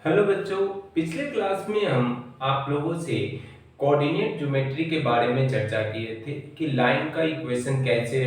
Hello बच्चों। पिछले class में हम आप लोगों से कोऑर्डिनेट ज्योमेट्री के बारे में चर्चा किए थे कि लाइन का इक्वेशन कैसे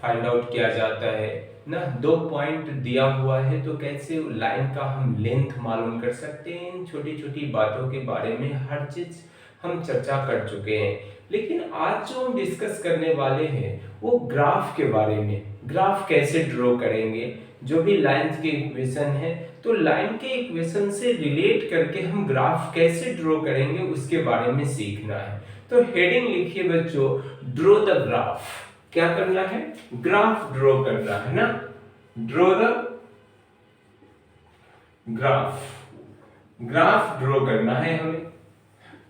फाइंड आउट किया जाता है ना। दो पॉइंट दिया हुआ है तो कैसे लाइन का हम लेंथ मालूम कर सकते हैं। इन छोटी छोटी बातों के बारे में हर चीज हम चर्चा कर चुके हैं। लेकिन आज जो हम डिस्कस करने वाले हैं वो ग्राफ के बारे में। ग्राफ कैसे ड्रॉ करेंगे, जो भी लाइन के इक्वेशन है तो लाइन के इक्वेशन से रिलेट करके हम ग्राफ कैसे ड्रॉ करेंगे उसके बारे में सीखना है। तो हेडिंग लिखिए बच्चों, ड्रॉ द ग्राफ। क्या करना है? ग्राफ ड्रॉ करना है ना। Draw the graph, graph draw करना है हमें।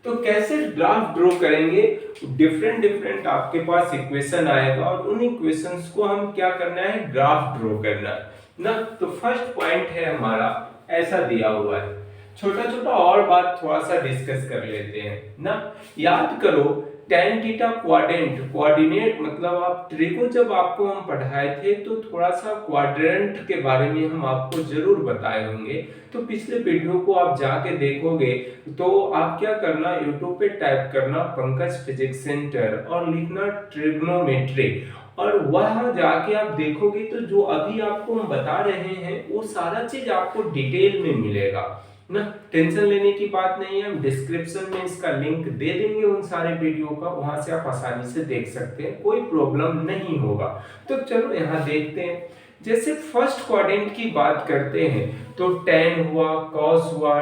तो कैसे ग्राफ ड्रॉ करेंगे? डिफरेंट डिफरेंट आपके पास इक्वेशन आएगा और उन इक्वेशंस को हम क्या करना है, ग्राफ ड्रॉ करना है ना। तो फर्स्ट पॉइंट है हमारा, ऐसा दिया हुआ है। छोटा छोटा और बात थोड़ा सा डिस्कस कर लेते हैं ना। याद करो tan थीटा क्वाड्रेंट, कोऑर्डिनेट मतलब आप ट्रिको जब आपको हम पढ़ाए थे तो थोड़ा सा क्वाड्रेंट के बारे में हम आपको जरूर बताए होंगे। तो पिछले वीडियो को आप जाके देखोगे तो आप क्या करना, यूट्यूब पे टाइप करना पंकज फिजिक्स सेंटर और लिखना ट्रिग्नोमेट्री, और वहां जाके आप देखोगे तो जो अभी आपको हम बता रहे हैं वो सारा चीज आपको डिटेल में मिलेगा ना। टेंशन लेने की बात नहीं है, हम डिस्क्रिप्शन में इसका लिंक दे देंगे उन सारे वीडियो का, वहां से आप आसानी से देख सकते हैं, कोई प्रॉब्लम नहीं होगा। तो चलो यहाँ देखते हैं। जैसे फर्स्ट क्वाड्रेंट की बात करते हैं तो tan हुआ, cos हुआ,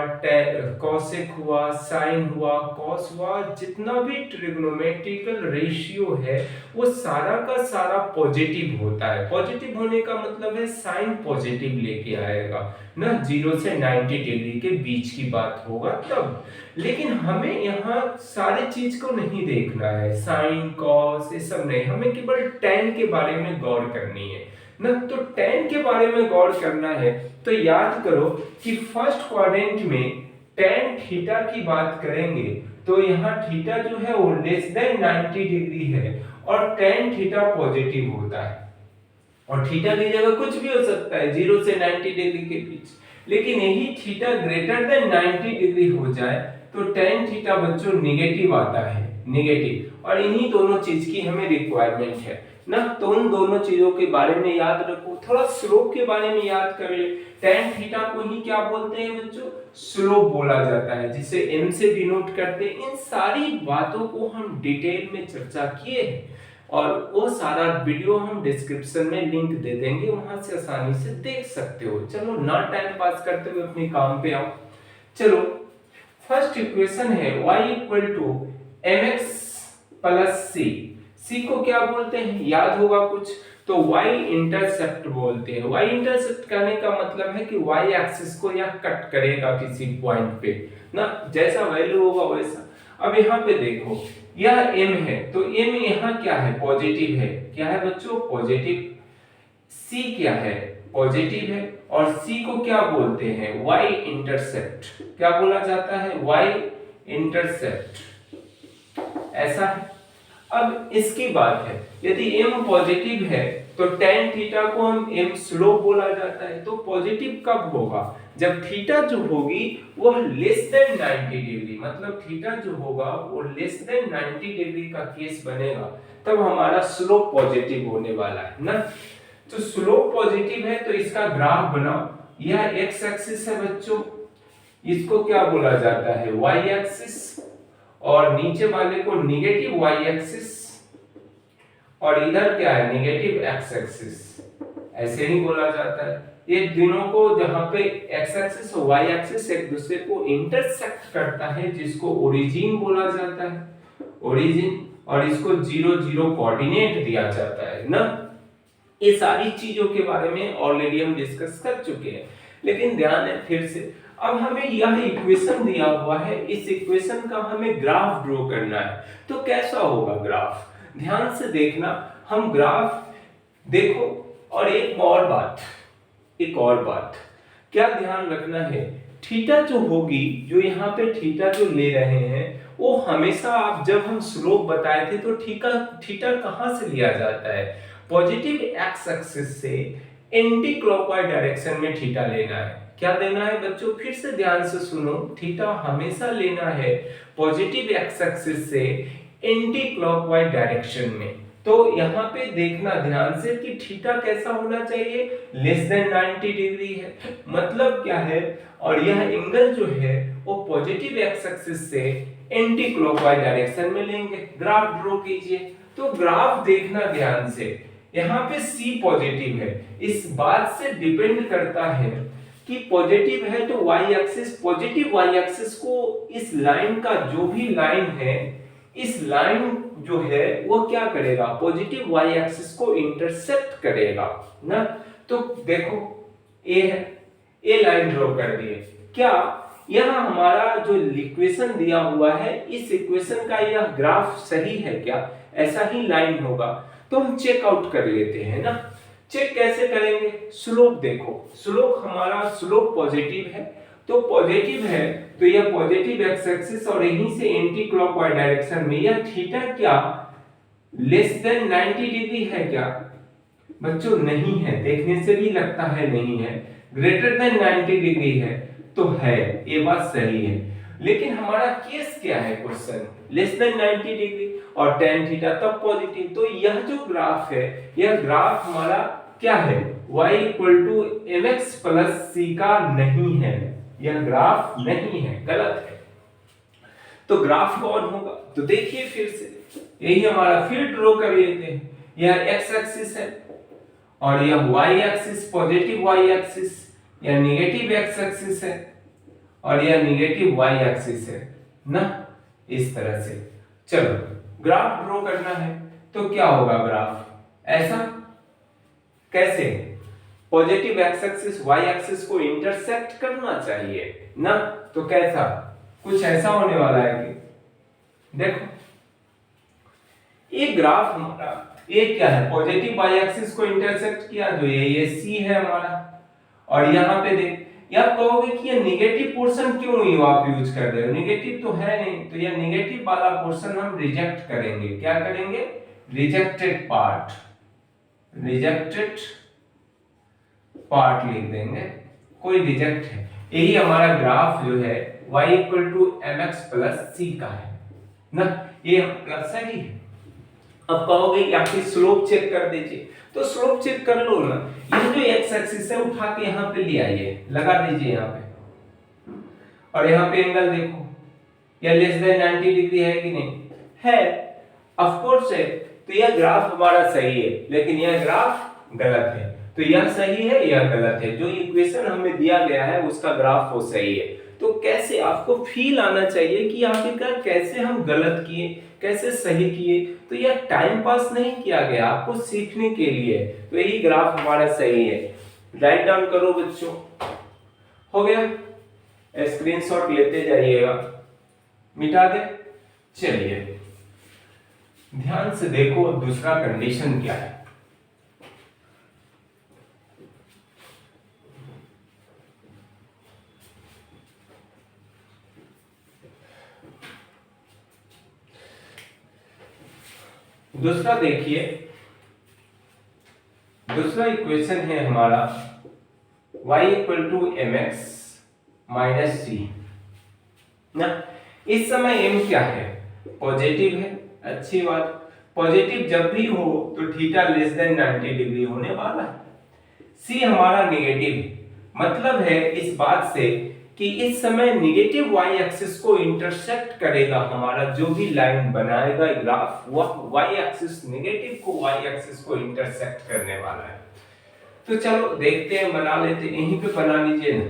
cosec हुआ, sin हुआ, cos हुआ, जितना भी ट्रिग्नोमेट्रिकल रेशियो है वो सारा का सारा पॉजिटिव होता है। पॉजिटिव होने का मतलब है साइन पॉजिटिव लेके आएगा ना। 0 से 90 डिग्री के बीच की बात होगा तब। लेकिन हमें यहाँ सारे चीज को नहीं देखना है, साइन कॉस ये सब नहीं, हमें केवल tan के बारे में गौर करनी है ना। तो tan के बारे में गौर करना है तो याद करो कि फर्स्ट क्वाड्रेंट में tan थीटा की बात करेंगे तो यहाँ थीटा जो है वो लेस देन 90 डिग्री है और tan थीटा पॉजिटिव होता है। और थीटा की जगह कुछ भी हो सकता है 0 से 90 डिग्री के बीच, लेकिन यही थीटा ग्रेटर देन 90 डिग्री हो जाए तो tan थीटा बच्चों नेगेटिव आता है, नेगेटिव। और इन्हीं दोनों चीज की हमें रिक्वायरमेंट है ना। तो उन दोनों चीजों के बारे में याद रखो। थोड़ा स्लोप के बारे में याद कर ले। tan थीटा को ही क्या बोलते हैं बच्चों? स्लोप बोला जाता है, जिसे m से डिनोट करते हैं। इन सारी बातों को हम डिटेल में चर्चा किए हैं और वो सारा वीडियो हम डिस्क्रिप्शन में लिंक दे देंगे, वहां से आसानी से देख सकते हो। चलो ना टाइम पास करते हुए अपने काम पे आओ। चलो फर्स्ट इक्वेशन है y equal to mx plus c। c को क्या बोलते हैं याद होगा कुछ, तो y इंटरसेप्ट बोलते हैं। y इंटरसेप्ट करने का मतलब है कि y एक्सिस को यह कट करेगा किसी पॉइंट पे ना, जैसा वैल्यू होगा वैसा। अब यहाँ पे देखो यह m है तो m यहाँ क्या है, पॉजिटिव है। क्या है बच्चों? पॉजिटिव। c क्या है? पॉजिटिव है। और c को क्या बोलते हैं? y intercept. क्या बोला जाता है? y इंटरसेप्ट, ऐसा है। अब इसकी बात है, यदि m पॉजिटिव है तो tan थीटा को हम m स्लोप बोला जाता है। तो पॉजिटिव कब होगा? जब थीटा जो होगी वो लेस देन 90 डिग्री, मतलब थीटा जो होगा वो लेस देन 90 डिग्री का केस बनेगा, तब हमारा स्लोप पॉजिटिव होने वाला है ना। तो स्लोप पॉजिटिव है तो इसका ग्राफ बनाओ। यह x एक्सिस है बच्चों, इसको क्या बोला जाता है? y axis. और नीचे वाले को निगेटिव y एक्सिस, और इधर क्या है? Negative x axis. ऐसे ही बोला जाता है। ये दोनों को जहां पे x एक्सिस और y एक्सिस एक दूसरे को इंटरसेक्ट करता है, जिसको ओरिजिन बोला जाता है, ओरिजिन। और इसको 0 0 कोऑर्डिनेट दिया जाता है ना। ये सारी चीजों के बारे में ऑलरेडी हम डिस्कस कर चुके हैं, लेकिन ध्यान है फिर से। अब हमें यह इक्वेशन दिया हुआ है, इस इक्वेशन का हमें ग्राफ ड्रॉ करना है। तो कैसा होगा ग्राफ? ध्यान से देखना, हम ग्राफ देखो। और एक और बात, एक और बात क्या ध्यान रखना है, थीटा जो होगी, जो यहाँ पे थीटा जो ले रहे हैं वो हमेशा, आप जब हम स्लोप बताए थे तो थीटा थीटा कहां से लिया जाता है? पॉजिटिव एक्स एक्सिस से एंटी क्लॉकवाइज डायरेक्शन में थीटा लेना है। क्या देना है बच्चों, फिर से ध्यान से सुनो, थीटा हमेशा लेना है पॉजिटिव एक्स एक्सिस से एंटी क्लॉकवाइज डायरेक्शन में। तो यहाँ पे देखना ध्यान से कि थीटा कैसा होना चाहिए, लेस देन 90 डिग्री है, मतलब क्या है, और यह एंगल जो है वो पॉजिटिव एक्स एक्सिस से एंटी क्लॉकवाइज डायरेक्शन में लेंगे। ग्राफ ड्रॉ कीजिए। तो ग्राफ देखना ध्यान से, यहाँ पे C पॉजिटिव है, इस बात से डिपेंड करता है कि पॉजिटिव है तो y axis, positive y axis को इस लाइन का जो भी लाइन है, इस लाइन जो है वो क्या करेगा, पॉजिटिव y एक्सिस को इंटरसेक्ट करेगा ना। तो देखो ए है, ए लाइन ड्रॉ कर दिए। क्या यहाँ हमारा जो इक्वेशन दिया हुआ है, इस इक्वेशन का यह ग्राफ सही है क्या, ऐसा ही लाइन होगा तो हम चेक आउट कर लेते हैं ना। चेक कैसे करेंगे, स्लोप देखो, स्लोप हमारा स्लोप पॉजिटिव है, तो पॉजिटिव है तो यह पॉजिटिव एक्स एक्सिस और यहीं से एंटी क्लॉकवाइज डायरेक्शन में, यह थीटा क्या लेस देन 90 डिग्री है क्या बच्चों, नहीं है, देखने से भी लगता है नहीं है, ग्रेटर देन 90 डिग्री है तो है, ये बात सही है। लेकिन हमारा केस क्या है, क्वेश्चन लेस देन 90 डिग्री और tan थीटा तब पॉजिटिव, तो यह जो ग्राफ है, यह ग्राफ हमारा क्या है, y mx c का नहीं है, यह ग्राफ नहीं है, गलत है। तो ग्राफ कौन होगा, तो देखिए फिर से, यही हमारा फिर ड्रॉ कर लेते हैं। यह x एक्सिस है और यह y axis, positive y axis, यह नेगेटिव x एक्सिस है और यह नेगेटिव y एक्सिस है ना, इस तरह से। चलो ग्राफ ड्रॉ करना है तो क्या होगा ग्राफ, ऐसा कैसे, positive x axis y axis को इंटरसेक्ट करना चाहिए ना, तो कैसा, कुछ ऐसा होने वाला है कि देखो ये ग्राफ हमारा, ये क्या है, पॉजिटिव y एक्सिस को इंटरसेक्ट किया, जो ये C है हमारा, और यहाँ पे देख, या कहोगे कि ये नेगेटिव पोर्शन क्यों ही आप यूज कर रहे हो, नेगेटिव तो है नहीं, तो ये नेगेटिव वाला पोर्शन हम रिजेक्ट करेंगे, क्या करेंगे, रिजेक्टेड पार्ट, रिजेक्टेड पार्ट लिख देंगे, कोई रिजेक्ट है। यही हमारा ग्राफ जो है y mx c का है ना, ये सही है। अब कहोगे या फिर स्लोप चेक कर दीजिए, तो स्लोप चेक कर लो ना, ये जो x एक्सिस है उठा के यहाँ पे ले आइए, लगा दीजिए यहाँ पे, और यहाँ पे एंगल देखो, या लेस देन 90 डिग्री है कि नहीं है, ऑफ कोर्स है, तो यह ग्राफ हमारा सही है, लेकिन यह ग्राफ गलत है, तो यह सही है यह गलत है, जो इक्वेशन हमें दिया गया है उसका ग्राफ वो सही है। तो कैसे आपको फील आना चाहिए कि आखिरकार कैसे हम गलत किए, कैसे सही किए, तो यह टाइम पास नहीं किया गया, आपको सीखने के लिए, तो यही ग्राफ हमारा सही है। राइट डाउन करो बच्चों, हो गया, स्क्रीनशॉट लेते जाइएगा, मिटा दे। चलिए ध्यान से देखो दूसरा कंडीशन क्या है, दूसरा देखिए, दूसरा इक्वेशन है हमारा y mx c ना। इस समय m क्या है, पॉजिटिव है, अच्छी बात, पॉजिटिव जब भी हो तो थीटा लेस देन 90 डिग्री होने वाला है। c हमारा नेगेटिव है, मतलब है इस बात से कि इस समय नेगेटिव y एक्सिस को इंटरसेक्ट करेगा, हमारा जो भी लाइन बनाएगा ग्राफ, वह y एक्सिस, नेगेटिव को y एक्सिस को इंटरसेक्ट करने वाला है। तो चलो देखते हैं, बना लेते हैं, यहीं पे बना लीजिए ना,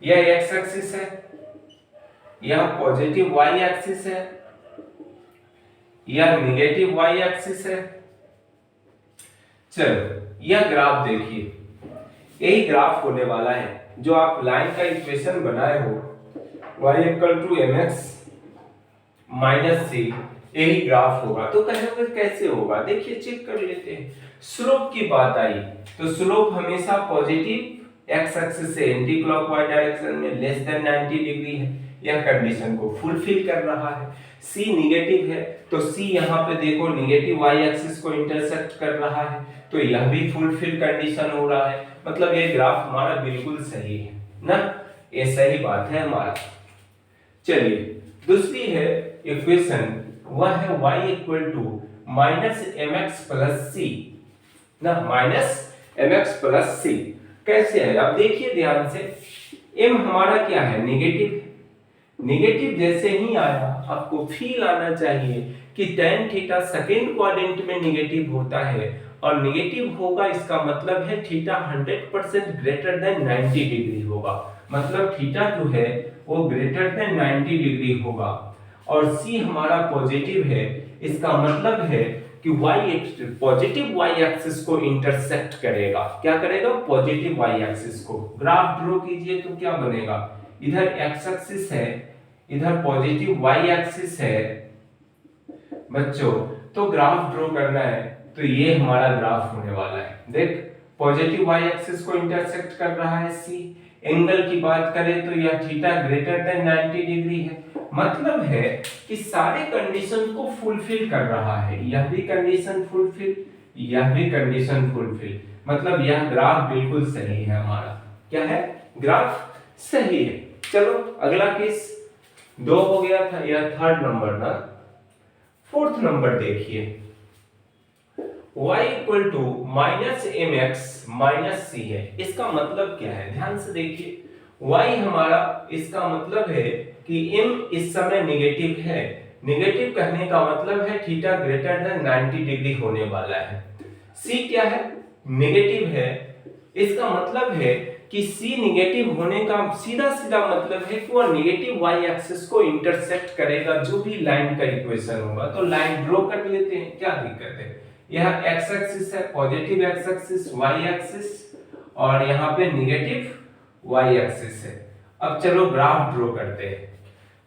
यह x एक्सिस है, यह पॉजिटिव y एक्सिस है, यह नेगेटिव y एक्सिस है। चलो यह ग्राफ देखिए, यही ग्राफ होने वाला है, जो आप लाइन का इक्वेशन बनाए हो y mx c, यही ग्राफ होगा। तो कहोगे कैसे होगा, देखिए चेक कर लेते हैं। स्लोप की बात आई तो स्लोप हमेशा पॉजिटिव x एक्सिस से एंटी क्लॉकवाइज डायरेक्शन में लेस देन 90 डिग्री है, यह कंडीशन को फुलफिल कर रहा है। C निगेटिव है तो C यहाँ पे देखो निगेटिव y एक्सिस को इंटरसेक्ट कर रहा है, तो यह भी फुलफिल कंडीशन हो रहा है। मतलब ये ग्राफ हमारा बिल्कुल सही है ना, ये सही बात है हमारा। चलिए दूसरी है इक्वेशन, वह है y equal to minus M X plus C ना, minus M X plus C कैसे है? अब देखिए ध्यान से, m हमारा क्या है? नेगेटिव। नेगेटिव जैसे ही आया आपको फील आना चाहिए कि tan थीटा सेकंड क्वाड्रेंट में नेगेटिव होता है, और नेगेटिव होगा इसका मतलब है थीटा 100% ग्रेटर देन 90 डिग्री होगा। मतलब थीटा जो है वो ग्रेटर देन 90 डिग्री होगा। और c हमारा पॉजिटिव है, इसका मतलब है कि पॉजिटिव y एक्सिस को इंटरसेक्ट करेगा। क्या करेगा? पॉजिटिव y एक्सिस को। ग्राफ ड्रॉ कीजिए तो क्या बनेगा? इधर x एक्सिस है, इधर पॉजिटिव y एक्सिस है बच्चों। तो ग्राफ ड्रॉ करना है तो ये हमारा ग्राफ होने वाला है। देख पॉजिटिव y एक्सिस को इंटरसेक्ट कर रहा है c। एंगल की बात करें तो यह थीटा ग्रेटर देन 90 डिग्री है। मतलब है कि सारे कंडीशन को फुलफिल कर रहा है। यह भी कंडीशन फुलफिल, यह भी कंडीशन फुलफिल। मतलब यह ग्राफ बिल्कुल सही है हमारा। क्या है? ग्राफ सही है। चलो अगला केस 2 हो गया था, यह थर्ड नंबर ना। फोर्थ नंबर देखिए, y equal to minus M X minus C है। इसका मतलब क्या है? ध्यान से देखिए, y हमारा, इसका मतलब है कि m इस समय नेगेटिव है। नेगेटिव कहने का मतलब है थीटा ग्रेटर देन 90 डिग्री होने वाला है। c क्या है? नेगेटिव है। इसका मतलब है कि c नेगेटिव होने का सीधा सीधा मतलब है कि वह नेगेटिव y एक्सिस को इंटरसेक्ट करेगा, जो भी लाइन का इक्वेशन होगा। तो लाइन ड्रॉ कर लेते हैं, क्या दिक्कत है? यह x एक्सिस है, positive x axis, y axis, और यहाँ पे नेगेटिव y एक्सिस है। अब चलो ग्राफ ड्रॉ करते हैं।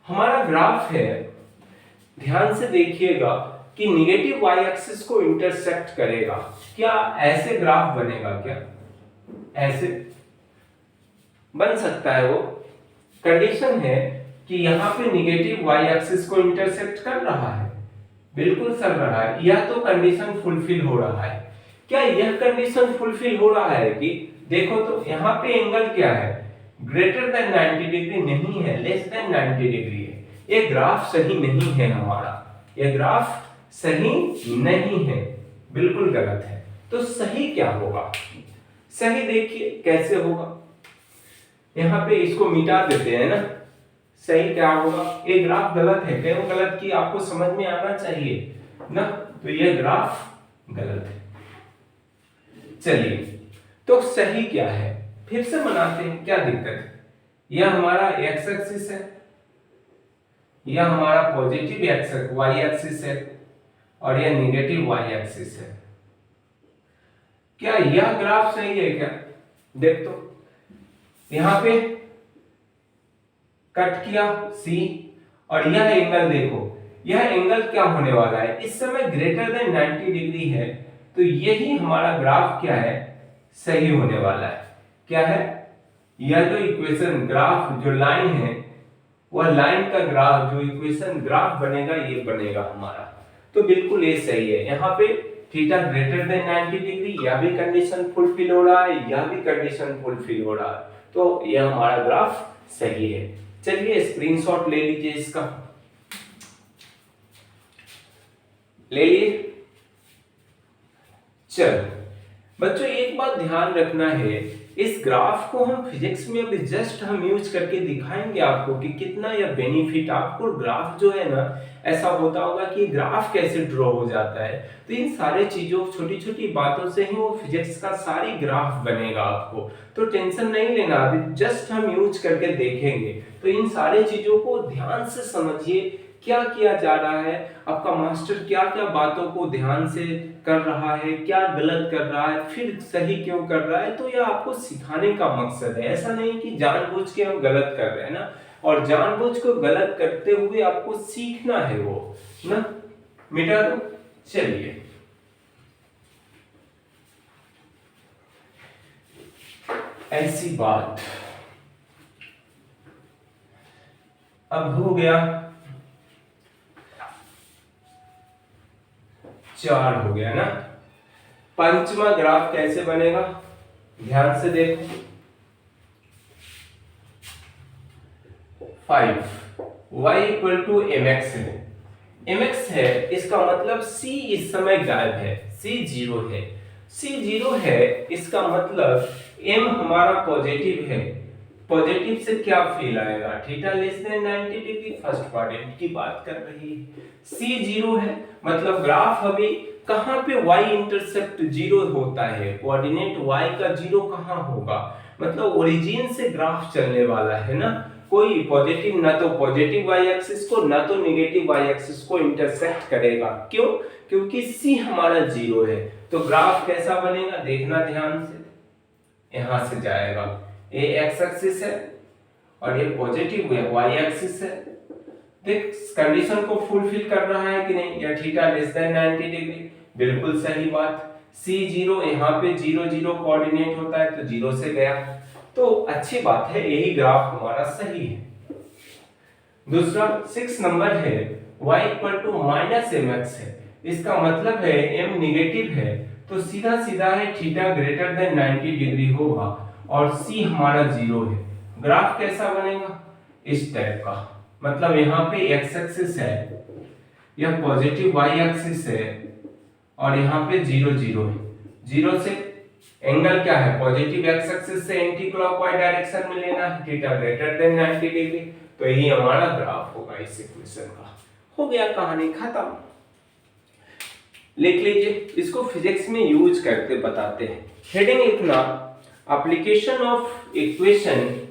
हमारा ग्राफ है, ध्यान से देखिएगा कि नेगेटिव y एक्सिस को इंटरसेक्ट करेगा। क्या ऐसे ग्राफ बनेगा? क्या ऐसे बन सकता है? वो कंडीशन है कि यहाँ पे नेगेटिव y एक्सिस को इंटरसेक्ट कर रहा है, बिल्कुल चल रहा है। यह तो कंडीशन फुलफिल हो रहा है। क्या यह कंडीशन फुलफिल हो रहा है कि देखो तो यहाँ पे एंगल क्या है? ग्रेटर देन 90 डिग्री नहीं है, लेस देन 90 डिग्री है। ये ग्राफ सही नहीं है हमारा, ये ग्राफ सही नहीं है, बिल्कुल गलत है। तो सही क्या होगा? सही देखिए कैसे होगा। यहाँ पे इसको मिटा देते हैं ना। सही क्या होगा? ये ग्राफ गलत है, क्यों गलत की आपको समझ में आना चाहिए ना। तो ये ग्राफ गलत है। चलिए तो सही क्या है फिर से बनाते हैं, क्या दिक्कत है? यह हमारा x एक्सिस है, यह हमारा पॉजिटिव y एक्सिस है, और यह नेगेटिव y एक्सिस है। क्या यह ग्राफ सही है? क्या देख तो, यहां पे कट किया C, और यह एंगल देखो, यह एंगल क्या होने वाला है? इस समय ग्रेटर देन 90 डिग्री है। तो यही हमारा ग्राफ क्या है? सही होने वाला है। क्या है? यह जो इक्वेशन ग्राफ जो लाइन है, वह लाइन का ग्राफ जो इक्वेशन ग्राफ बनेगा, ये बनेगा हमारा। तो बिल्कुल ये सही है। यहाँ पे थीटा ग्रेटर देन 90 डिग्री, यह भी कंडीशन फुलफिल हो रहा है, यह भी कंडीशन फुलफिल हो रहा है। तो यह हमारा ग्राफ सही है। चलिए स्क्रीनशॉट ले लीजिए इसका, ले लिए। चल बच्चों एक बात ध्यान रखना है, इस ग्राफ को हम फिजिक्स में अभी जस्ट हम यूज करके दिखाएंगे आपको कि कितना यह बेनिफिट आपको। ग्राफ जो है ना, ऐसा होता होगा कि ग्राफ कैसे ड्रॉ हो जाता है। तो इन सारे चीजों छोटी छोटी बातों से ही वो फिजिक्स का सारी ग्राफ बनेगा आपको। तो टेंशन नहीं लेना, अभी जस्ट हम यूज करके देखेंगे। तो इन सारे चीजों को ध्यान से समझिए, क्या किया जा रहा है, आपका मास्टर क्या क्या बातों को ध्यान से कर रहा है, क्या गलत कर रहा है, फिर सही क्यों कर रहा है। तो यह आपको सिखाने का मकसद है। ऐसा नहीं कि जानबूझ के हम गलत कर रहे हैं ना, और जानबूझ को गलत करते हुए आपको सीखना है वो ना। मिटा दो। चलिए ऐसी बात, अब हो गया 4 हो गया ना। पंचवा ग्राफ कैसे बनेगा, ध्यान से देखो। 5 y इक्वल टू mx है, mx है, इसका मतलब c इस समय गायब है, c 0 है, c 0 है, इसका मतलब m हमारा पॉजिटिव है। पॉजिटिव से क्या फील आएगा, theta less than 90 degree, first quadrant की बात कर रही है। c 0 है मतलब ग्राफ अभी कहां पे y इंटरसेप्ट 0 होता है, कोऑर्डिनेट y का 0 कहां होगा, मतलब ओरिजिन से ग्राफ चलने वाला है ना। कोई पॉजिटिव ना तो पॉजिटिव y एक्सिस को ना तो नेगेटिव y एक्सिस को इंटरसेक्ट करेगा। क्यों, क्योंकि c हमारा 0 है। तो ग्राफ कैसा बनेगा देखना ध्यान से, यहां से जाएगा, ये x एक्सिस है और ये पॉजिटिव y एक्सिस है। देख कंडीशन को फुलफिल कर रहा है कि नहीं, या थीटा लेस देन 90 डिग्री, बिल्कुल सही बात। c 0 यहाँ पे 0 0 कोऑर्डिनेट होता है तो 0 से गया, तो अच्छी बात है, यही ग्राफ हमारा सही है। दूसरा 6 नंबर है y equal to minus mx है, इसका मतलब है m निगेटिव है, तो सीधा सीधा है थीटा ग्रेटर देन 90 डिग्री होगा और c हमारा 0 है। ग्राफ कैसा बनेगा, इस टाइप का, मतलब यहाँ पे x एक्सिस है, यह पॉजिटिव y एक्सिस है और यहाँ पे 0 0 है। 0 से एंगल क्या है, पॉजिटिव x एक्सिस से एंटी क्लॉकवाइज डायरेक्शन में लेना है, थीटा ग्रेटर देन 90 डिग्री, तो यही हमारा ग्राफ होगा इस इक्वेशन का। हो गया, कहानी खत्म। लिख लीजिए, इसको फिजिक्स में यूज करके बताते हैं। हेडिंग लिखना, एप्लीकेशन ऑफ इक्वेशन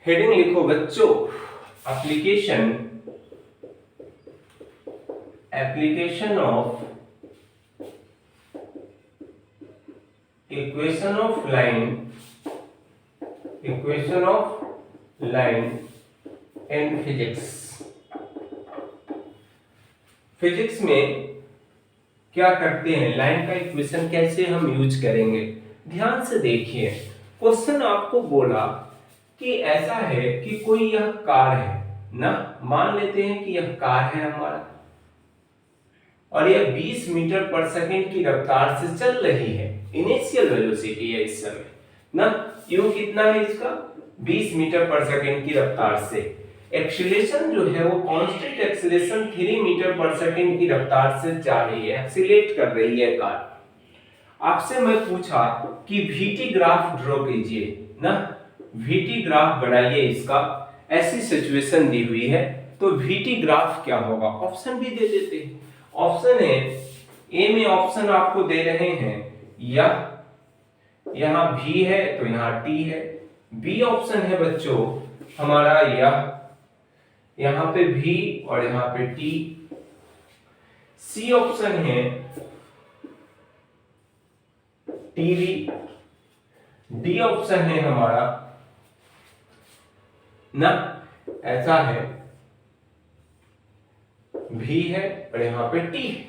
हेडिंग लिखो बच्चों, application of equation of line in physics. Physics में क्या करते हैं, लाइन का इक्वेशन कैसे हम यूज करेंगे। ध्यान से देखिए, क्वेश्चन आपको बोला कि ऐसा है कि कोई यह कार है ना, मान लेते हैं कि यह कार है हमारा और यह 20 मीटर पर सेकंड की रफ्तार से चल रही है, इनिशियल वेलोसिटी है इस समय ना, u कितना है इसका 20 मीटर पर सेकंड की रफ्तार से। एक्सीलरेशन जो है वो कांस्टेंट एक्सीलरेशन 3 मीटर पर सेकंड की रफ्तार से जा रही है, एक्सीलरेट कर रही है कार। आपसे मैं पूछा कि vt ग्राफ ड्रॉ कीजिए ना, vt ग्राफ बनाइए इसका, ऐसी सिचुएशन दी हुई है, तो vt ग्राफ क्या होगा, ऑप्शन भी दे देते हैं। ऑप्शन है, ए में ऑप्शन आपको दे रहे हैं, या यहां v है तो यहां t है, बी ऑप्शन है बच्चों हमारा यहां पे v और यहां पे t, सी ऑप्शन है tv, डी ऑप्शन है हमारा ना, ऐसा है भी है और यहां पे टी है।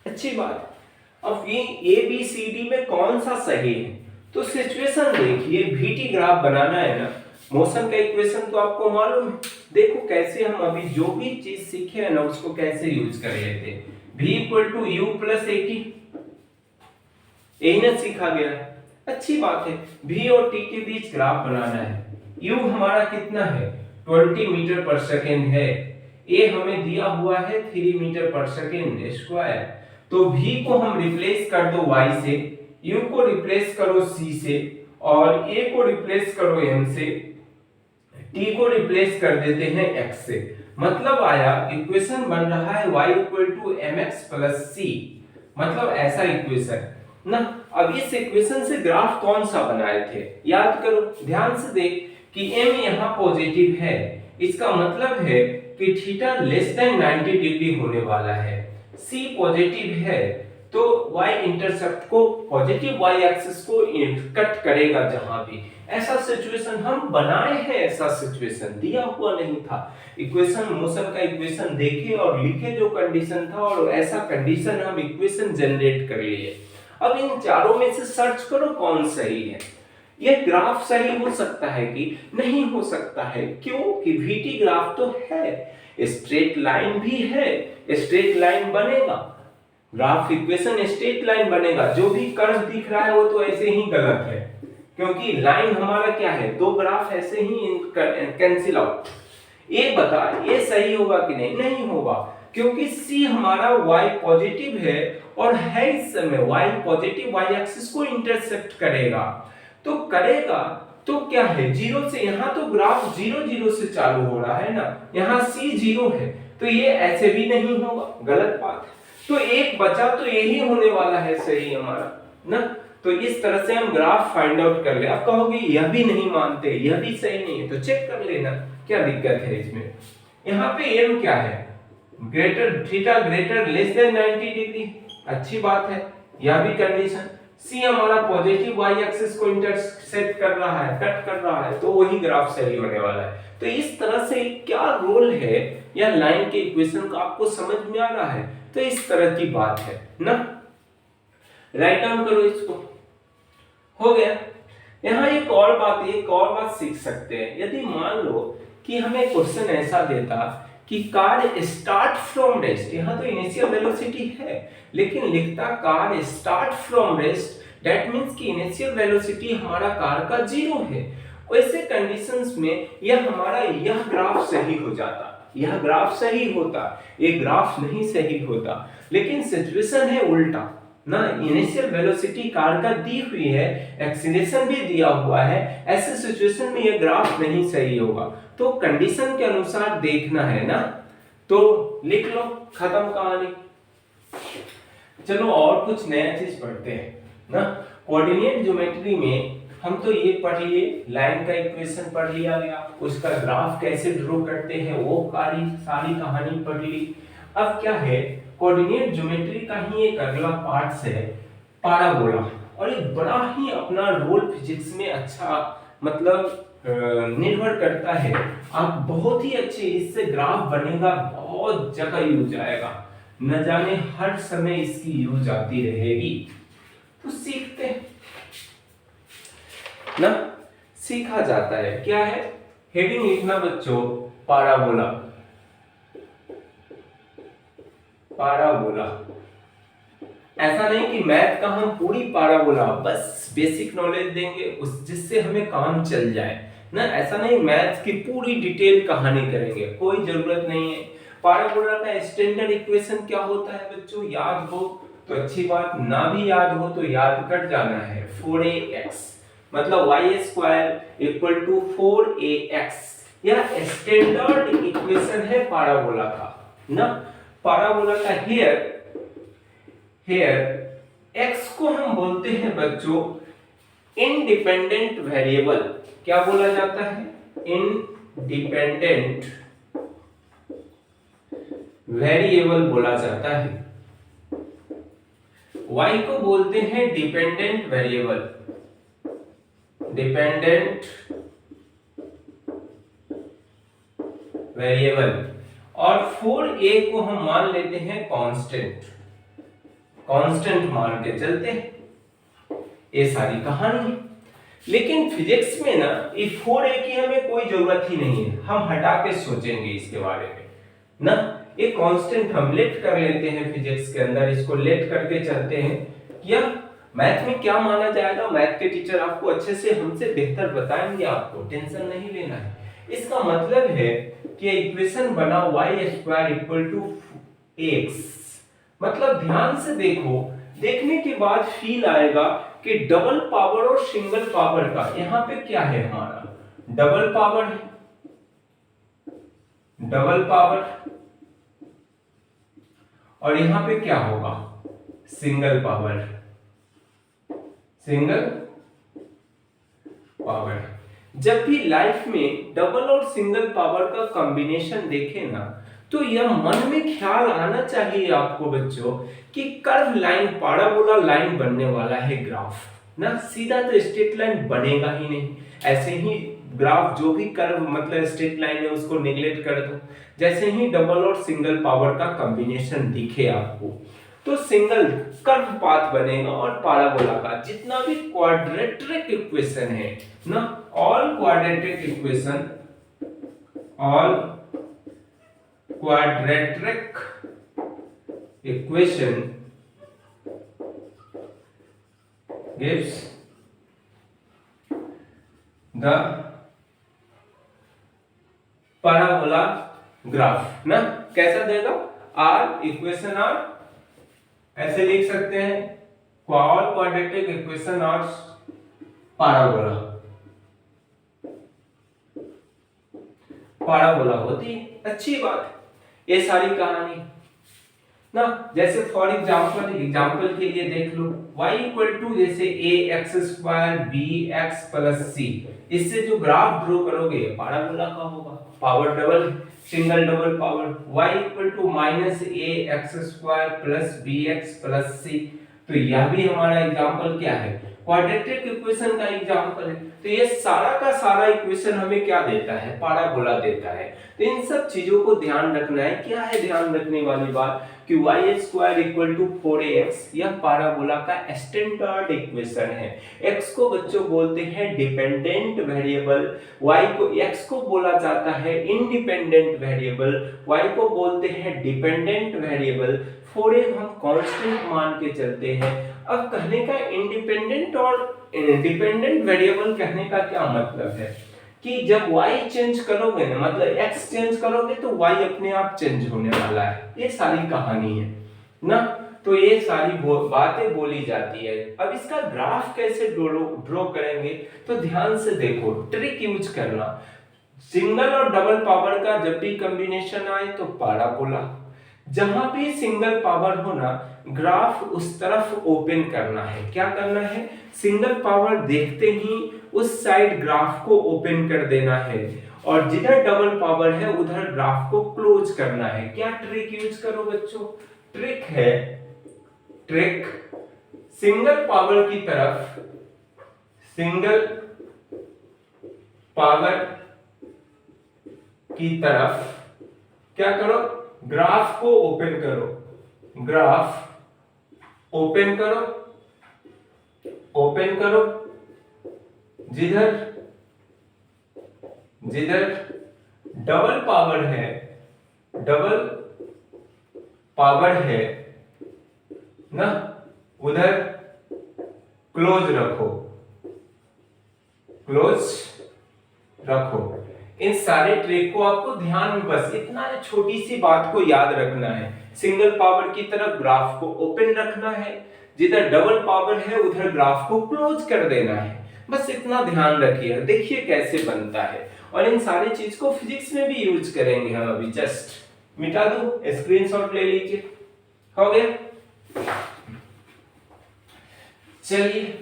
अच्छी बात। अब ये ए बी सी डी में कौन सा सही है, तो सिचुएशन देखिए, vt ग्राफ बनाना है ना, मोशन का इक्वेशन तो आपको मालूम है। देखो कैसे हम अभी जो भी चीज सीखे हैं ना उसको कैसे यूज कर लेते हैं। v equal to u plus a t, यही ना सीखा गया है। अच्छी बात है, v और t के बीच ग्राफ बनाना है। u हमारा कितना है 20 मीटर पर सेकेंड है, a हमें दिया हुआ है 3 मीटर पर सेकेंड स्क्वायर, तो v को हम रिप्लेस कर दो y से, u को रिप्लेस करो c से और a को रिप्लेस करो m से, t को रिप्लेस कर देते हैं x से। मतलब आया इक्वेशन बन रहा है y equal to mx plus c, मतलब ऐसा इक्वेशन ना। अब इस इक्वेशन से ग्राफ कौन सा बनाए थे याद करो, ध्यान से देख कि m यहाँ पॉजिटिव है, इसका मतलब है कि थीटा लेस देन 90 डिग्री होने वाला है, c पॉजिटिव है तो y इंटरसेप्ट को पॉजिटिव y एक्सिस को कट करेगा जहां भी, ऐसा सिचुएशन हम बनाए हैं, ऐसा सिचुएशन दिया हुआ नहीं था। इक्वेशन मोशन का इक्वेशन देखे और लिखे जो कंडीशन था, और ऐसा कंडीशन हम इक्वेशन जनरेट कर लिए। अब इन चारों में से सर्च करो कौन सही है। यह ग्राफ सही हो सकता है कि नहीं हो सकता है, क्यों कि VT ग्राफ तो है, स्ट्रेट लाइन भी है, स्ट्रेट लाइन बनेगा, ग्राफ इक्वेशन स्ट्रेट लाइन बनेगा। जो भी कर्व दिख रहा है वो तो ऐसे ही गलत है, क्योंकि लाइन हमारा क्या है, दो ग्राफ ऐसे ही कैंसिल आउट। ये बता ये सही होगा कि नहीं, नहीं होगा, क्योंकि C हमारा y पॉजिटिव है और है इस समय y पॉजिटिव y एक्सिस को इंटरसेक्ट करेगा। तो क्या है, जीरो से, यहाँ तो ग्राफ 0 0 से चालू हो रहा है ना, यहाँ C 0 है, तो ये ऐसे भी नहीं होगा, गलत बात है। तो एक बचा तो यही होने वाला है सही हमारा ना। तो इस तरह से हम ग्राफ फाइंड आउट कर ले। आप कहोगे यह भी नहीं मानते, यह भी सही नहीं है, तो चेक कर लेना क्या दिक्कत है इसमें। यहाँ पे m क्या है, greater theta greater less than 90 degree, अच्छी बात है। यह भी कंडीशन, C हमारा पॉजिटिव y एक्सिस को इंटरसेक्ट कर रहा है, कट कर रहा है, तो वही ग्राफ सही होने वाला है। तो इस तरह से क्या रोल है या लाइन के इक्वेशन का आपको समझ में आ रहा है, तो इस तरह की बात है ना। राइट डाउन करो इसको, हो गया। यहाँ एक और बात सीख सकते हैं। यदि मान लो कि हमें क्वेश्चन ऐसा देता कि कार स्टार्ट फ्रॉम रेस्ट, यहाँ तो इनिशियल वेलोसिटी है, लेकिन लिखता car start from rest, that means कि इनिशियल वेलोसिटी हमारा कार का 0 है। वैसे कंडीशंस में यह ग्राफ सही हो जाता, यह ग्राफ सही होता, ये ग्राफ नहीं सही होता। लेकिन सिचुएशन है उल्टा ना, इनिशियल वेलोसिटी कार का दी हुई है, एक्सीलरेशन भी दिया हुआ है, ऐसे सिचुएशन में यह ग्राफ नहीं सही होगा। तो कंडीशन के अनुसार देखना है ना, तो लिख लो, खत्म कहानी। चलो और कुछ नया चीज पढ़ते हैं ना। कोऑर्डिनेट ज्योमेट्री में हम तो ये पढ़ लिए, लाइन का इक्वेशन पढ़ लिया गया, उसका ग्राफ कैसे ड्रॉ करते हैं वो सारी कहानी पढ़ ली। अब क्या है, कोऑर्डिनेट ज्योमेट्री का ही एक अगला पार्ट है पाराबोला, और एक बड़ा ही अपना रोल फिजिक्स में अच्छा मतलब निर्भर करता है। आप बहुत ही अच्छे इससे ग्राफ बनेगा, बहुत जगह यूज आएगा, न जाने हर समय इसकी यूज आती रहेगी। तो सीखते हैं ना, सीखा जाता है। क्या है, हेडिंग लिखना बच्चों, पाराबोला। पाराबोला ऐसा नहीं कि मैथ का हम पूरी पाराबोला बस बेसिक नॉलेज देंगे उस जिससे हमें काम चल जाए ना, ऐसा नहीं मैथ की पूरी डिटेल कहानी करेंगे, कोई जरूरत नहीं है। पाराबोला का स्टैंडर्ड इक्वेशन क्या होता है बच्चों, याद हो तो अच्छी बात, ना भी याद हो तो याद कर जाना है, 4ax मतलब y² = 4ax, यह स्टैंडर्ड इक्वेशन है पाराबोला का ना। पाराबोला का हेयर x को हम बोलते हैं बच्चों इंडिपेंडेंट वेरिएबल। क्या बोला जाता है, इंडिपेंडेंट वेरिएबल बोला जाता है। y को बोलते हैं डिपेंडेंट वेरिएबल, डिपेंडेंट वेरिएबल, और 4a को हम मान लेते हैं कांस्टेंट, कांस्टेंट मान के चलते हैं। ये सारी कहानी है। लेकिन फिजिक्स में ना ये 4a की हमें कोई जरूरत ही नहीं है, हम हटा के सोचेंगे इसके बारे में ना। ये कांस्टेंट हम लेट कर लेते हैं फिजिक्स के अंदर, इसको लेट करके चलते हैं। या मैथ में क्या माना जाएगा, मैथ के टीचर आपको अच्छे से हमसे बेहतर बताएंगे, आपको टेंशन नहीं लेना है। इसका मतलब है कि इक्वेशन बना y² = x, मतलब ध्यान से देखो, देखने के बाद फील आएगा कि डबल पावर और सिंगल पावर का यहाँ पे क्या है, हमारा डबल पावर है, डबल पावर, और यहाँ पे क्या होगा, सिंगल पावर, सिंगल पावर। जब भी लाइफ में डबल और सिंगल पावर का कॉम्बिनेशन देखें ना, तो यह मन में ख्याल आना चाहिए आपको बच्चों कि कर्व लाइन, पाराबोला लाइन बनने वाला है ग्राफ ना, सीधा तो स्ट्रेट लाइन बनेगा ही नहीं। ऐसे ही ग्राफ जो भी कर्व मतलब स्ट्रेट लाइन है उसको नेग्लेक्ट कर दो। जैसे ही डबल और सिंगल पावर का कॉम्बिनेशन दिखे आपको तो सिंगल कर्व पाथ बनेगा और पाराबोला का जितना भी क्वाड्रेटिक इक्वेशन है ना, all quadratic equation gives the parabola graph ना। कैसा देगा? आर इक्वेशन आर ऐसे लिख सकते हैं, all quadratic equation are parabola, parabola होती है। अच्छी बात, ये सारी कहानी ना। जैसे फॉर एग्जांपल के लिए देख लो, y इक्वल टू जैसे ax square bx plus c, इससे जो ग्राफ ड्रॉ करोगे पाराबोला का होगा। Power double, single double power, y equal to minus ax square plus bx plus c, तो यह भी हमारा एग्जांपल क्या है? क्वाड्रेटिक इक्वेशन का एग्जांपल है। तो ये सारा का सारा इक्वेशन हमें क्या देता है? पाराबोला देता है। तो इन सब चीजों को ध्यान रखना है। क्या है ध्यान रखने वाली बात कि y square equal to 4ax यह पाराबोला का स्टैंडर्ड इक्वेशन है। x को बच्चों बोलते हैं डिपेंडेंट वेरिएबल, y को x को बोला जाता है इंडिपेंडेंट वेरिएबल, y को बोलते हैं डिपेंडेंट वेरिएबल, 4a हम कांस्टेंट मान के चलते हैं। अब कहने का इंडिपेंडेंट और डिपेंडेंट वेरिएबल कहने का क्या मतलब है कि जब y चेंज करोगे ना, मतलब x चेंज करोगे तो y अपने आप चेंज होने वाला है। ये सारी कहानी है ना। तो ये सारी बातें बोली जाती है। अब इसका ग्राफ कैसे ड्रॉ करेंगे तो ध्यान से देखो, ट्रिक यूज करना। सिंगल और डबल पावर का जब भी कॉम्बिनेशन आए तो पाराबोला, जहां भी सिंगल पावर हो ना ग्राफ उस तरफ ओपन करना है। क्या करना है? सिंगल पावर देखते ही उस साइड ग्राफ को ओपन कर देना है और जिधर डबल पावर है उधर ग्राफ को क्लोज करना है। क्या ट्रिक यूज करो बच्चों? ट्रिक है, ट्रिक सिंगल पावर की तरफ, सिंगल पावर की तरफ क्या करो? ग्राफ को ओपन करो, ग्राफ ओपन करो, ओपन करो, जिधर जिधर डबल पावर है, डबल पावर है ना, उधर क्लोज रखो, क्लोज रखो। इन सारे ट्रिक को आपको ध्यान में बस इतना छोटी सी बात को याद रखना है। सिंगल पावर की तरफ ग्राफ को ओपन रखना है, जिधर डबल पावर है उधर ग्राफ को क्लोज कर देना है। बस इतना ध्यान रखिए। देखिए कैसे बनता है और इन सारी चीज को फिजिक्स में भी यूज करेंगे हम। अभी जस्ट मिटा दो, स्क्रीनशॉट ले लीजिए। हो गया? चलिए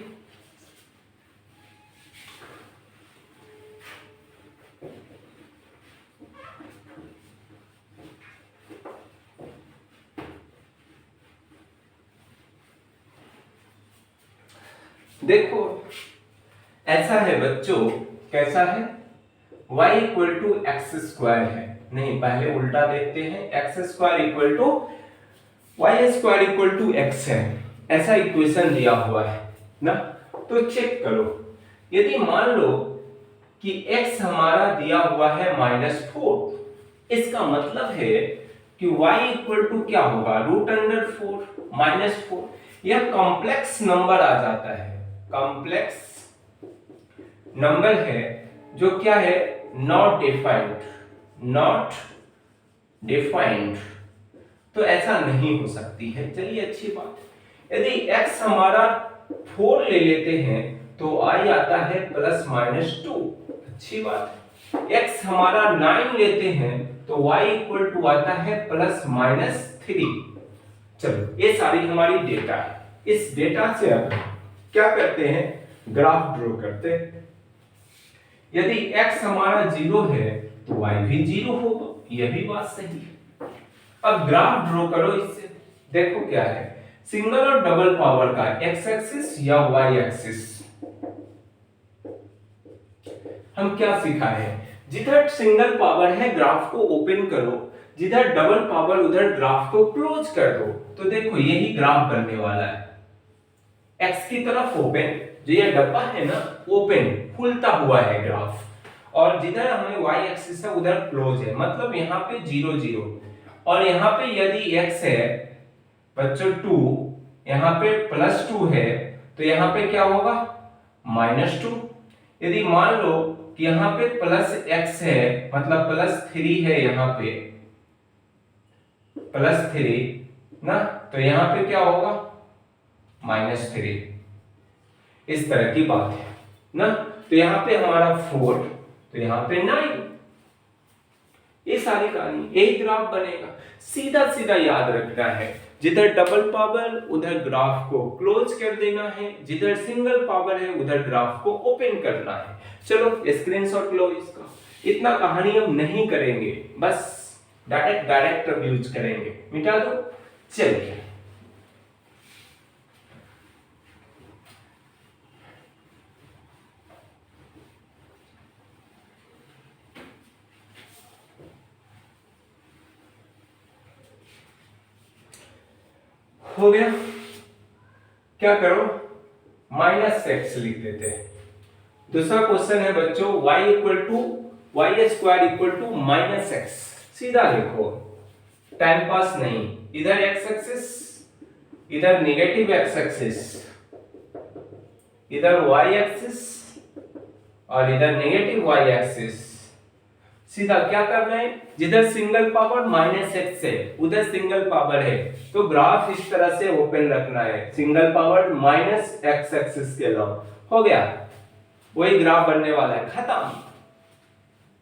देखो, ऐसा है बच्चों, कैसा है? y equal to x square है, नहीं पहले उल्टा देखते हैं। X square equal to y square equal to x है, ऐसा इक्वेशन दिया हुआ है ना। तो चेक करो, यदि मान लो कि x हमारा दिया हुआ है -4, इसका मतलब है कि y इक्वल टू क्या होगा? √4 -4। यह कॉम्प्लेक्स नंबर आ जाता है, कॉम्प्लेक्स नंबर है जो क्या है? Not defined, not defined. तो ऐसा नहीं हो सकती है। चलिए अच्छी बात। यदि x हमारा 4 ले लेते हैं तो i आता है ±2, अच्छी बात। x हमारा 9 लेते हैं तो y इक्वल टू आता है ±3। चलो ये सारी हमारी डेटा है। इस डेटा से अब क्या करते हैं? ग्राफ ड्रॉ करते हैं। यदि x हमारा 0 है तो y भी 0 होगा, यह भी बात सही है। अब ग्राफ ड्रॉ करो इससे। देखो क्या है, सिंगल और डबल पावर का x एक्सिस या y एक्सिस, हम क्या सीखा है, जिधर सिंगल पावर है ग्राफ को ओपन करो, जिधर डबल पावर उधर ग्राफ को क्लोज कर दो। तो देखो यही ग्राफ बनने वाला है, एक्स की तरफ ओपन, जो ये डब्बा है ना ओपन खुलता हुआ है ग्राफ, और जिधर हमें वाई एक्सिस है उधर क्लोज है, मतलब यहाँ पे 0 0, और यहाँ पे यदि x है बच्चों 2, यहाँ पे +2 है, तो यहाँ पे क्या होगा -2। यदि मान लो कि यहाँ पे +x है, मतलब +3 है, यहाँ पे +3 ना, तो यहाँ पे क्या होगा -3। इस तरह की बात है ना। तो यहाँ पे हमारा 4, तो यहाँ पे 9। ये सारी कहानी, यही ग्राफ बनेगा। सीधा सीधा याद रखना है, जिधर डबल पावर उधर ग्राफ को क्लोज कर देना है, जिधर सिंगल पावर है उधर ग्राफ को ओपन करना है। चलो स्क्रीनशॉट लो इसका। इतना कहानी हम नहीं करेंगे, बस डायरेक्ट अब यूज करेंगे। मिटा दो, चलिए। हो गया, क्या करो -x लिख देते हैं। दूसरा क्वेश्चन है बच्चों y = -x। सीधा लिखो, टाइम पास नहीं। इधर x एक्सिस, इधर नेगेटिव x एक्सिस, इधर y एक्सिस और इधर नेगेटिव y एक्सिस। सीधा क्या करना है, जिधर सिंगल पावर -x है उधर सिंगल पावर है, तो ग्राफ इस तरह से ओपन रखना है, सिंगल पावर -x एक्सिस के लॉन्ग। हो गया, वही ग्राफ बनने वाला है, खत्म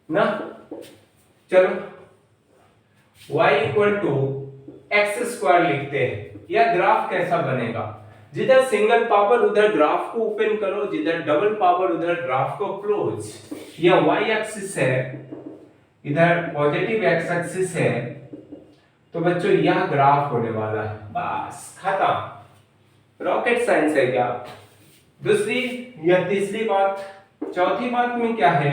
ना। चलो y = x² लिखते हैं। यह ग्राफ कैसा बनेगा, जिधर सिंगल पावर उधर ग्राफ को ओपन करो, जिधर डबल पावर उधर ग्राफ को क्लोज। यह y एक्सिस है, इधर पॉजिटिव x एक्सिस है, तो बच्चों यह ग्राफ होने वाला है, बस खत्म। रॉकेट साइंस है क्या। दूसरी या तीसरी बात, चौथी बात में क्या है,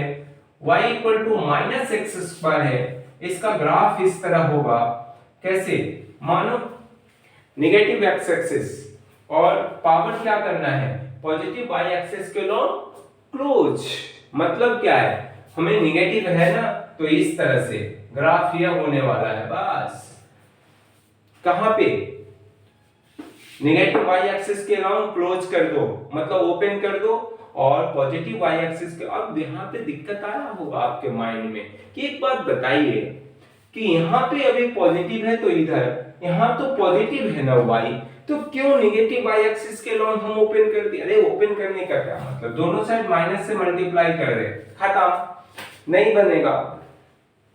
y = -x² है, इसका ग्राफ इस तरह होगा। कैसे, मानो नेगेटिव x एक्सिस और पावर क्या करना है, पॉजिटिव y एक्सिस के लॉन्ग क्लोज। मतलब क्या है, हमें नेगेटिव है ना, तो इस तरह से ग्राफ यह होने वाला है, बस। कहां पे, नेगेटिव y एक्सिस के लॉन्ग क्लोज कर दो, मतलब ओपन कर दो, और पॉजिटिव y एक्सिस के। अब यहाँ पे दिक्कत आया होगा आपके माइंड में कि एक बात बताइए कि यहाँ पे अभी पॉजिटिव है, तो इधर यहाँ तो पॉजिटिव है ना y, तो क्यों नेगेटिव y एक्सिस के लॉन्ग हम ओपन कर दिए। अरे ओपन करने का क्या मतलब, दोनों साइड माइनस से मल्टीप्लाई कर रहे, खत्म, नहीं बनेगा।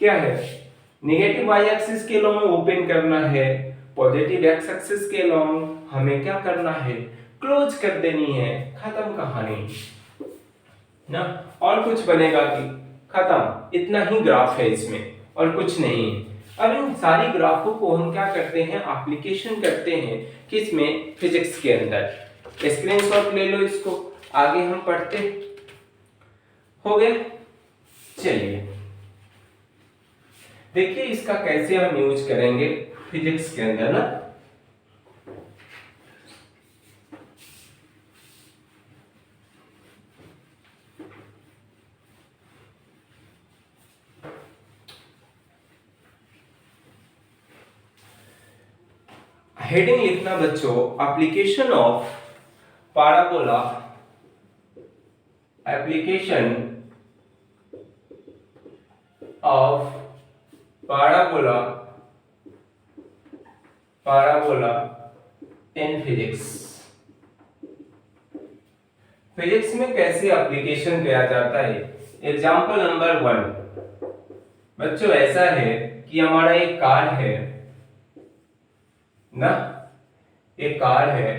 क्या है, नेगेटिव y एक्सिस के लॉन्ग ओपन करना है, पॉजिटिव x एक्सिस के लॉन्ग हमें क्या करना है, क्लोज कर देनी है, खत्म कहानी ना। और कुछ बनेगा कि, खत्म। इतना ही ग्राफ है इसमें और कुछ नहीं है। अब इन सारी ग्राफों को हम क्या करते हैं, एप्लीकेशन करते हैं किसमें, फिजिक्स के अंदर। स्क्रीनशॉट ले लो इसको, आगे हम पढ़ते। हो गया, चलिए देखिए इसका कैसे हम यूज करेंगे फिजिक्स के अंदर ना। हेडिंग लिखना बच्चों, application of parabola, application of parabola in physics. Physics में कैसे एप्लीकेशन किया जाता है। एग्जांपल नंबर 1 बच्चों ऐसा है कि हमारा एक कार है ना, एक कार है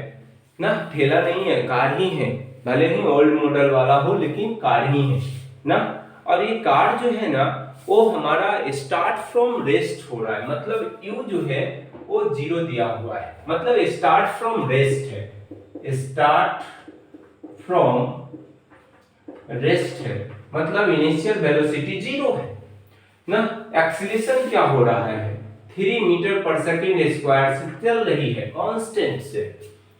ना, ठेला नहीं है, कार ही है, भले ही ओल्ड मॉडल वाला हो लेकिन कार ही है ना। और ये कार जो है ना, वो हमारा स्टार्ट फ्रॉम रेस्ट हो रहा है, मतलब यू जो है वो 0 दिया हुआ है, मतलब स्टार्ट फ्रॉम रेस्ट है, स्टार्ट फ्रॉम रेस्ट है मतलब इनिशियल वेलोसिटी 0 है ना। एक्सीलरेशन क्या हो रहा है, 3 मीटर पर सेकंड स्क्वायर से चल रही है, कांस्टेंट से।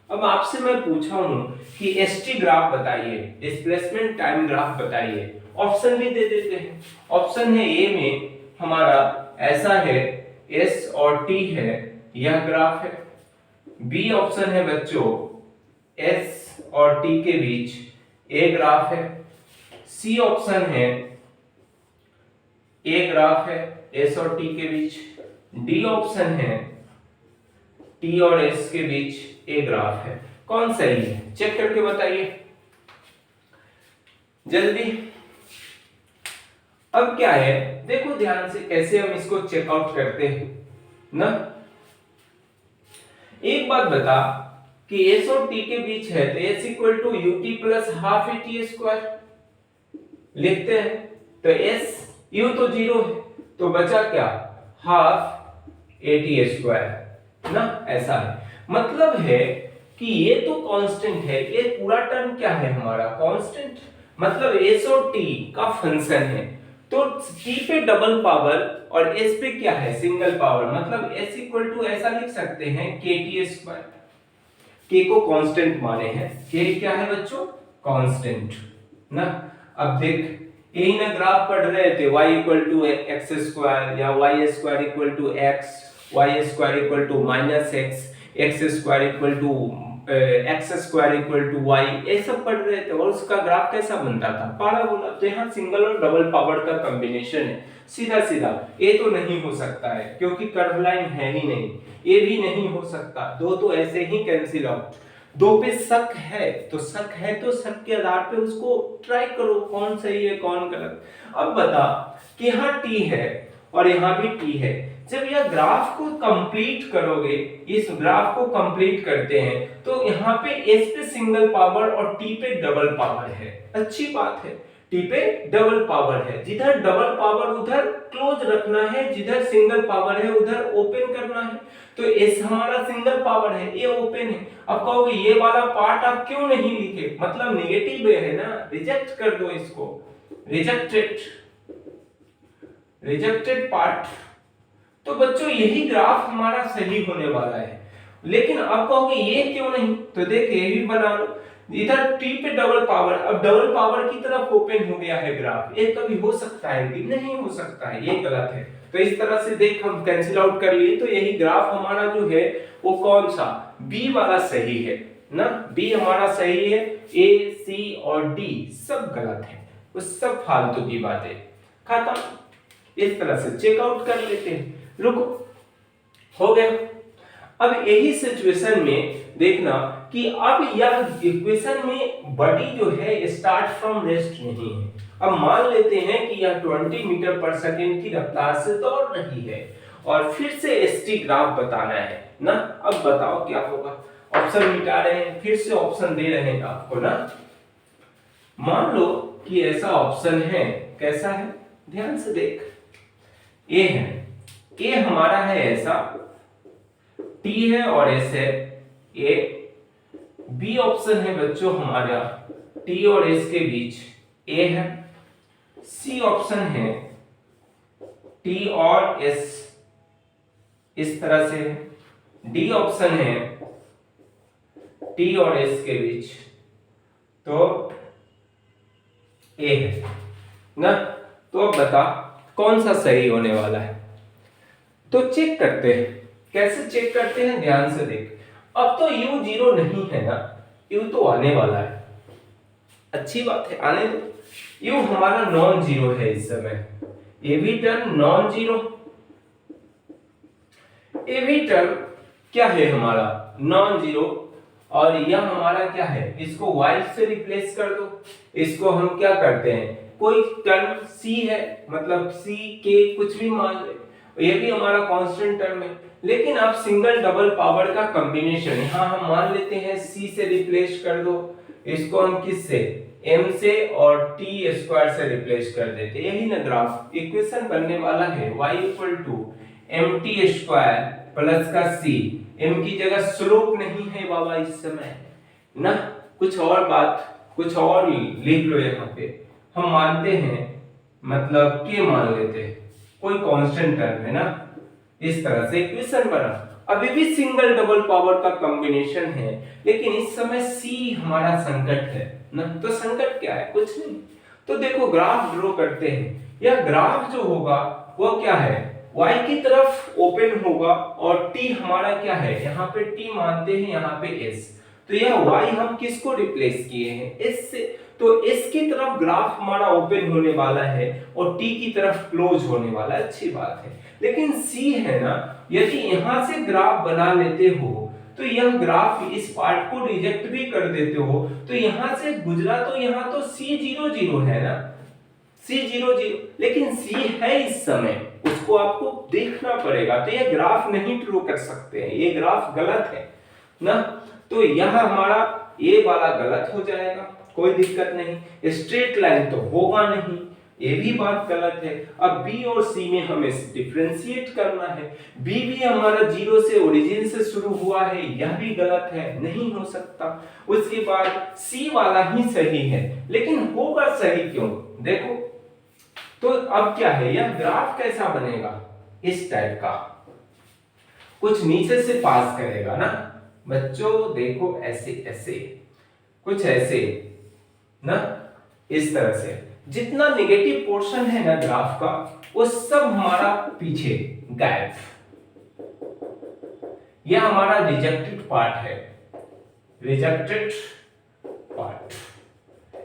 अब आपसे मैं पूछा हूं कि एसटी ग्राफ बताइए, डिस्प्लेसमेंट टाइम ग्राफ बताइए। ऑप्शन भी दे देते हैं। ऑप्शन है ए में हमारा ऐसा है, एस और टी है, यह ग्राफ है। बी ऑप्शन है बच्चों, एस और टी के बीच ए ग्राफ है। सी ऑप्शन है, ए ग्राफ है एस और टी के बीच। डी ऑप्शन है, टी और एस के बीच ए ग्राफ है। कौन सही है, चेक करके बताइए जल्दी। अब क्या है, देखो ध्यान से कैसे हम इसको चेकआउट करते हैं ना। एक बात बता कि एस और टी के बीच है तो s equal to u t plus half a t square लिखते हैं। तो एस यू तो 0 है, तो बचा क्या, हाफ ए टी स्क्वायर ना, ऐसा है। मतलब है कि ये तो कांस्टेंट है, ये पूरा टर्म क्या है हमारा, कांस्टेंट। मतलब एस और टी का फंक्शन है, तो टी पे डबल पावर और एस पे क्या है, सिंगल पावर। मतलब एस इक्वल टू ऐसा लिख सकते हैं के टी स्क्वायर। के को कांस्टेंट माने हैं, के क्या है बच्चों, कांस्टेंट ना। अब देख यही ना ग्राफ पढ़ रहे थे, y equal to x square या y square equal to x, y square equal to minus x, x square equal to x square equal to y, ये सब पढ़ रहे थे। और उसका ग्राफ कैसा बनता था, पैराबोला। तो यहाँ सिंगल और डबल पावर का कॉम्बिनेशन है, सीधा सीधा। ये तो नहीं हो सकता है क्योंकि कर्व लाइन है ही नहीं, ये भी नहीं हो सकता, दो तो ऐसे ही कैंसिल आउट। दो पे शक है तो शक है, तो शक के आधार पे उसको ट्राई करो कौन सही है कौन गलत। अब बता कि यहाँ टी है और यहाँ भी टी है। जब यह ग्राफ को कंप्लीट करोगे, इस ग्राफ को कंप्लीट करते हैं, तो यहाँ पे एस पे सिंगल पावर और टी पे डबल पावर है। अच्छी बात है, टी पे डबल पावर है। जिधर डबल पावर उधर क्लोज रखना है, जिधर सिंगल पावर है उधर ओपन करना है। तो एस हमारा सिंगल पावर है, ये ओपन है। अब कहोगे ये वाला पार्ट आप क्यों नहीं लिखे, मतलब नेगेटिव है ना, रिजेक्ट कर दो इसको, रिजेक्टेड, रिजेक्टेड पार्ट। तो बच्चों यही ग्राफ हमारा सही होने वाला है। लेकिन अब कहोगे ये क्यों नहीं, तो देख ये भी बना लो। इधर टी पे डबल पावर, अब डबल पावर की तरफ ओपन हो गया है ग्राफ। ये कभी हो सकता है कि नहीं हो सकता है, ये गलत है। तो इस तरह से देख हम कैंसिल आउट कर लिए, तो यही ग्राफ हमारा जो है वो कौन सा, बी वाला सही है ना। बी हमारा सही है, ए सी और डी सब गलत है, वो सब फालतू की बातें, खत्म। इस तरह से चेकआउट कर लेते हैं। रुको, हो गया। अब यही सिचुएशन में देखना कि अब यह इक्वेशन में बॉडी जो है स्टार्ट फ्रॉम रेस्ट नहीं है। अब मान लेते हैं कि यह 20 मीटर पर सेकंड की रफ्तार से दौड़ रही है और फिर से एसटी ग्राफ बताना है ना। अब बताओ क्या होगा, ऑप्शन मिटा रहे हैं, फिर से ऑप्शन दे रहे हैं आपको ना। मान लो कि ऐसा ऑप्शन है, कैसा है, ध्यान से देख। ए है, ए हमारा है ऐसा, टी है और एस है ए। बी ऑप्शन है बच्चों हमारा टी और एस के बीच ए है। सी ऑप्शन है टी और एस इस तरह से है। डी ऑप्शन है टी और एस के बीच तो ए है ना। तो अब बता कौन सा सही होने वाला है। तो चेक करते हैं, कैसे चेक करते हैं, ध्यान से देख। अब तो u 0 नहीं है ना, u तो आने वाला है, अच्छी बात है, आने दो। u हमारा नॉन जीरो है इस समय, ये भी टर्म नॉन जीरो, ये भी टर्म क्या है हमारा नॉन जीरो, और यह हमारा क्या है, इसको y से रिप्लेस कर दो। इसको हम क्या करते हैं, कोई टर्म c है, मतलब c k कुछ भी मान ले, ये भी हमारा कांस्टेंट टर्म है। लेकिन अब सिंगल डबल पावर का कॉम्बिनेशन, यहां हम मान लेते हैं c से रिप्लेस कर दो, इसको हम किस से, m से और t स्क्वायर से रिप्लेस कर देते, यही ना ग्राफ इक्वेशन बनने वाला है। y equal to mt square plus का c, m की जगह स्लोप नहीं है बाबा इस समय ना, कुछ और बात, कुछ और लिख लो यहाँ पे, हम मानते हैं, मतलब के मान लेते हैं, कोई कांस्टेंट टर्म है ना, इस तरह से इक्वेशन बना। अभी भी सिंगल डबल पावर का कॉम्बिनेशन है, लेकिन इस समय सी हमारा संकट है ना। तो संकट क्या है? कुछ नहीं। तो देखो ग्राफ ड्रॉ करते हैं। यह ग्राफ जो होगा वो क्या है, y की तरफ ओपन होगा, और t हमारा क्या है, यहाँ पे t मानते हैं, यहाँ पे s। तो यह y हम किसको रिप्लेस किए हैं, s से। तो s की तरफ ग्राफ हमारा ओपन होने वाला है और t की तरफ क्लोज होने वाला है, अच्छी बात है। लेकिन c है ना, यदि यहां से ग्राफ बना लेते हो तो यह ग्राफ इस पार्ट को रिजेक्ट भी कर देते हो, तो यहां से गुजरा तो यहां तो c00 है ना, c00, लेकिन c है इस समय, उसको आपको देखना पड़ेगा। तो ये ग्राफ नहीं ड्रॉ कर सकते हैं, ये ग्राफ गलत है ना। तो यह हमारा ए वाला गलत हो जाएगा, कोई दिक्कत नहीं। स्ट्रेट लाइन तो होगा नहीं, ये भी बात गलत है। अब बी और सी में हमें डिफरेंशिएट करना है। बी भी हमारा 0 से ओरिजिन से शुरू हुआ है, यह भी गलत है, नहीं हो सकता। उसके बाद सी वाला ही सही है, लेकिन होगा सही क्यों? देखो तो अब क्या है, यह ग्राफ कैसा बनेगा, इस टाइप का, कुछ नीचे से पास करेगा ना बच्चों। देखो ऐसे ऐसे, कुछ ऐसे ना, इस तरह से। जितना नेगेटिव पोर्शन है ना ग्राफ का, वो सब हमारा पीछे गायब। यह हमारा रिजेक्टेड पार्ट है, रिजेक्टेड पार्ट,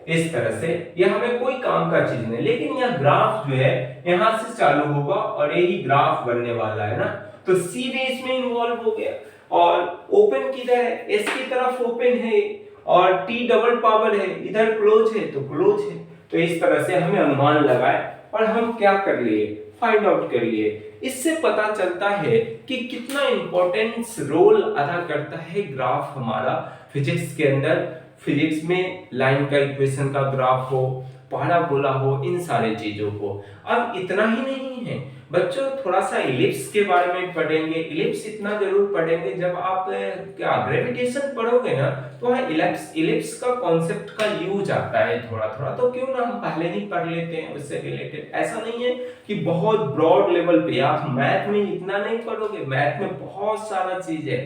इस तरह से। यह हमें कोई काम का चीज नहीं, लेकिन यह ग्राफ जो है यहां से चालू होगा और यही ग्राफ बनने वाला है ना। तो सी भी इसमें इन्वॉल्व हो गया, और ओपन किधर है, एस की तरफ ओपन है, और टी डबल पावर है, इधर क्लोज है तो क्लोज है। तो इस तरह से हमें अनुमान लगाए और हम क्या कर लिए, फाइंड आउट कर लिए। इससे पता चलता है कि कितना इंपॉर्टेंस रोल अदा करता है ग्राफ हमारा फिजिक्स के अंदर। फिजिक्स में लाइन का इक्वेशन का ग्राफ हो, पैराबोला हो, इन सारे चीजों को। अब इतना ही नहीं है बच्चों, थोड़ा सा इलिप्स के बारे में पढ़ेंगे। इलिप्स इतना जरूर पढ़ेंगे, जब आप क्या ग्रेविटेशन पढ़ोगे ना, तो वहाँ इलिप्स का कॉन्सेप्ट का यूज आता है थोड़ा थोड़ा। तो क्यों ना हम पहले ही पढ़ लेते हैं उससे रिलेटेड। ऐसा नहीं है कि बहुत ब्रॉड लेवल पे, आप मैथ में इतना नहीं पढ़ोगे, मैथ में बहुत सारा चीज है,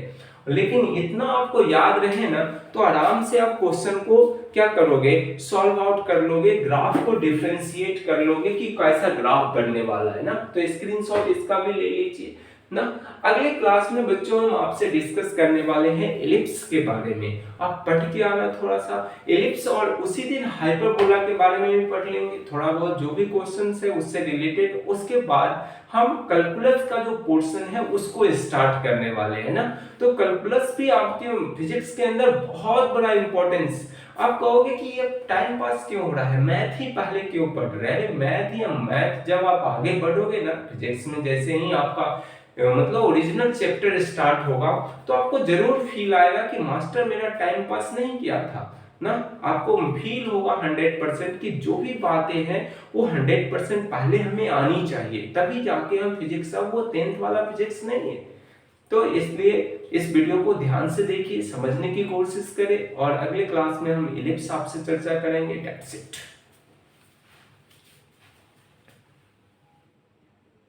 लेकिन इतना आपको याद रहे ना, तो आराम से आप क्वेश्चन को क्या करोगे, सॉल्व आउट कर लोगे, ग्राफ को डिफरेंशिएट कर लोगे कि कैसा ग्राफ बनने वाला है ना। तो स्क्रीनशॉट इसका भी ले लीजिए ना। अगले क्लास में बच्चों हम आपसे डिस्कस करने वाले हैं एलिप्स के बारे में। आप पढ़ के आना थोड़ा सा एलिप्स, और उसी दिन हाइपरबोला के बारे में भी पढ़ लेंगे थोड़ा बहुत, जो भी क्वेश्चंस है उससे रिलेटेड। उसके बाद हम कैलकुलस का जो पोर्शन है उसको स्टार्ट करने वाले हैं ना। तो कैलकुलस भी आपके फिजिक्स के अंदर बहुत बड़ा इंपॉर्टेंस। आप कहोगे कि ये टाइम पास क्यों हो रहा है, मैथ ही पहले क्यों पढ़ रहे हैं? मैथ ही मैथ, जब आप आगे बढ़ोगे ना फिजिक्स में, जैसे ही आपका मतलब ओरिजिनल चैप्टर स्टार्ट होगा, तो आपको जरूर फील आएगा कि मास्टर मेरा टाइम पास नहीं किया था ना। आपको फील होगा 100% कि जो भी बातें हैं वो 100% पहले हमें आनी चाहिए, तभी जाके हम फिजिक्स, अब वो 10th वाला फिजिक्स नहीं है। तो इसलिए इस वीडियो को ध्यान से देखिए, समझने की कोशिश करें, और अगले क्लास में हम इलिप्स आपसे चर्चा करेंगे। That's it.